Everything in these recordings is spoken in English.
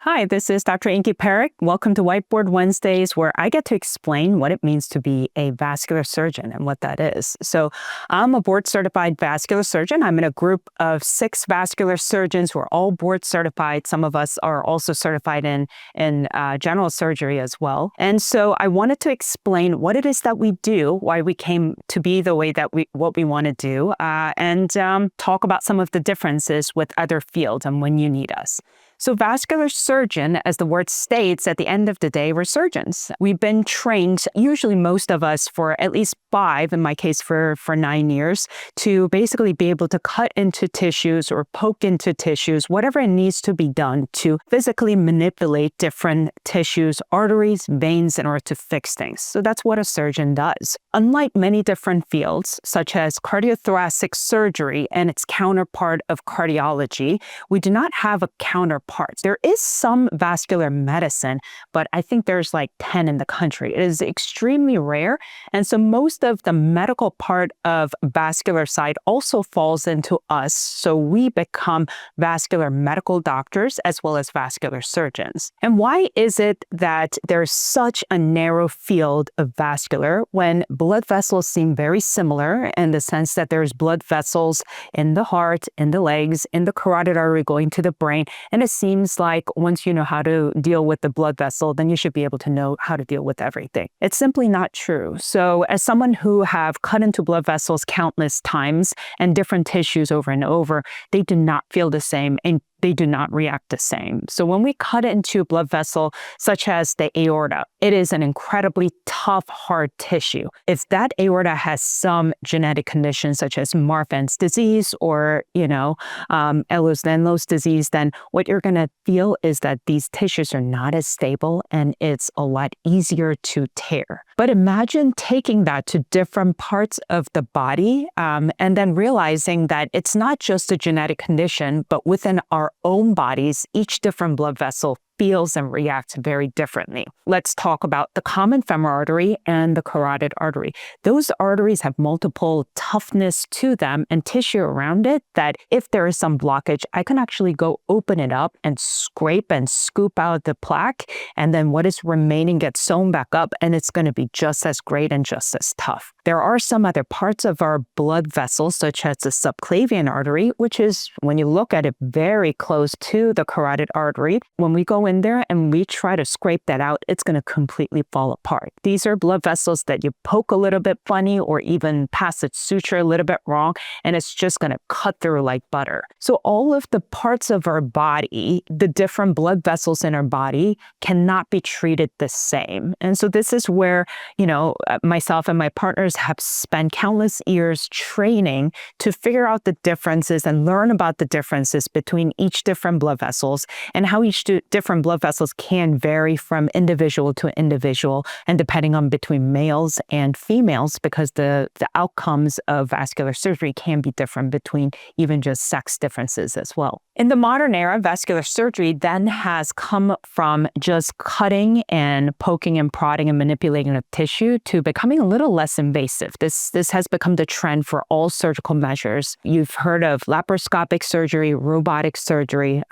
Hi, this is Dr. Inky Parrick. Welcome to Whiteboard Wednesdays, where I get to explain what it means to be a vascular surgeon and what that is. So I'm a board-certified vascular surgeon. I'm in a group of 6 vascular surgeons who are all board-certified. Some of us are also certified in general surgery as well. And so I wanted to explain what it is that we do, why we came to be the way that what we want to do, and talk about some of the differences with other fields and when you need us. So vascular surgeon, as the word states, at the end of the day, we're surgeons. We've been trained, usually most of us for at least 5, in my case for 9 years, to basically be able to cut into tissues or poke into tissues, whatever it needs to be done to physically manipulate different tissues, arteries, veins, in order to fix things. So that's what a surgeon does. Unlike many different fields, such as cardiothoracic surgery and its counterpart of cardiology, we do not have a counterpart. There is some vascular medicine, but I think there's like 10 in the country. It is extremely rare. And so most of the medical part of vascular side also falls into us. So we become vascular medical doctors as well as vascular surgeons. And why is it that there's such a narrow field of vascular when blood vessels seem very similar in the sense that there's blood vessels in the heart, in the legs, in the carotid artery going to the brain, and it seems like once you know how to deal with the blood vessel, then you should be able to know how to deal with everything. It's simply not true. So as someone who have cut into blood vessels countless times and different tissues over and over, they do not feel the same and they do not react the same. So when we cut into a blood vessel, such as the aorta, it is an incredibly tough, hard tissue. If that aorta has some genetic condition, such as Marfan's disease or, Ehlers-Danlos disease, then what you're going to feel is that these tissues are not as stable and it's a lot easier to tear. But imagine taking that to different parts of the body and then realizing that it's not just a genetic condition, but within our own bodies, each different blood vessel feels and reacts very differently. Let's talk about the common femoral artery and the carotid artery. Those arteries have multiple toughness to them and tissue around it that if there is some blockage, I can actually go open it up and scrape and scoop out the plaque, and then what is remaining gets sewn back up, and it's going to be just as great and just as tough. There are some other parts of our blood vessels, such as the subclavian artery, which is, when you look at it, very close to the carotid artery. When we go in there and we try to scrape that out, it's going to completely fall apart. These are blood vessels that you poke a little bit funny or even pass a suture a little bit wrong, and it's just going to cut through like butter. So all of the parts of our body, the different blood vessels in our body, cannot be treated the same. And so this is where, myself and my partners have spent countless years training to figure out the differences and learn about the differences between each different blood vessels and how each different blood vessels can vary from individual to individual and depending on between males and females, because the outcomes of vascular surgery can be different between even just sex differences as well. In the modern era, vascular surgery then has come from just cutting and poking and prodding and manipulating the tissue to becoming a little less invasive. This has become the trend for all surgical measures. You've heard of laparoscopic surgery, robotic surgery,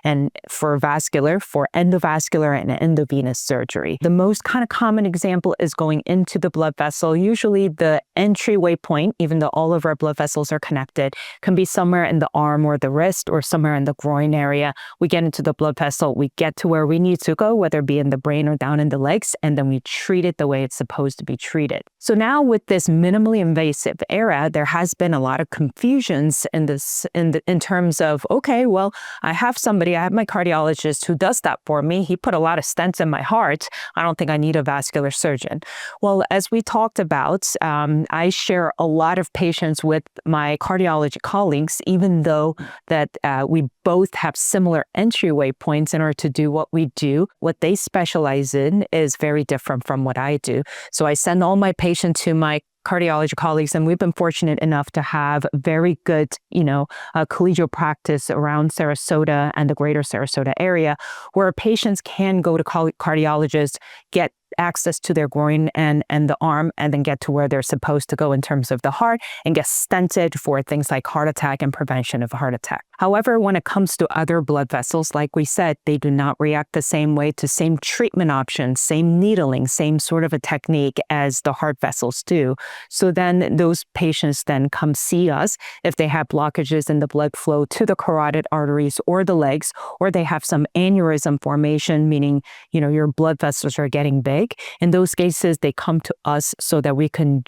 and for vascular, for endovascular and endovenous surgery. The most kind of common example is going into the blood vessel. Usually the entryway point, even though all of our blood vessels are connected, can be somewhere in the arm or the wrist or somewhere in the groin area. We get into the blood vessel, we get to where we need to go, whether it be in the brain or down in the legs, and then we treat it the way it's supposed to be treated. So now with this minimally invasive era, there has been a lot of confusions in terms of, okay, well, I have my cardiologist who does that for me. He put a lot of stents in my heart. I don't think I need a vascular surgeon. Well, as we talked about, I share a lot of patients with my cardiology colleagues, even though that we both have similar entryway points in order to do what we do. What they specialize in is very different from what I do. So I send all my patients to my cardiology colleagues, and we've been fortunate enough to have very good, collegial practice around Sarasota and the greater Sarasota area, where patients can go to cardiologists, get access to their groin and the arm, and then get to where they're supposed to go in terms of the heart and get stented for things like heart attack and prevention of heart attack. However, when it comes to other blood vessels, like we said, they do not react the same way to same treatment options, same needling, same sort of a technique as the heart vessels do. So then those patients then come see us if they have blockages in the blood flow to the carotid arteries or the legs, or they have some aneurysm formation, meaning, your blood vessels are getting big. In those cases, they come to us so that we can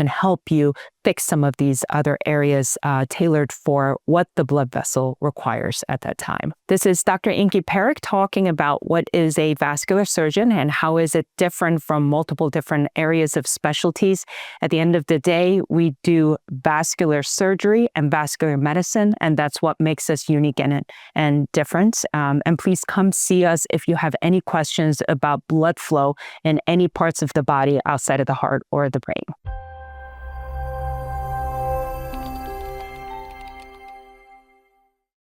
help you fix some of these other areas tailored for what the blood vessel requires at that time. This is Dr. Inky Perrick talking about what is a vascular surgeon and how is it different from multiple different areas of specialties. At the end of the day, we do vascular surgery and vascular medicine, and that's what makes us unique and different. And please come see us if you have any questions about blood flow in any parts of the body outside of the heart or the brain.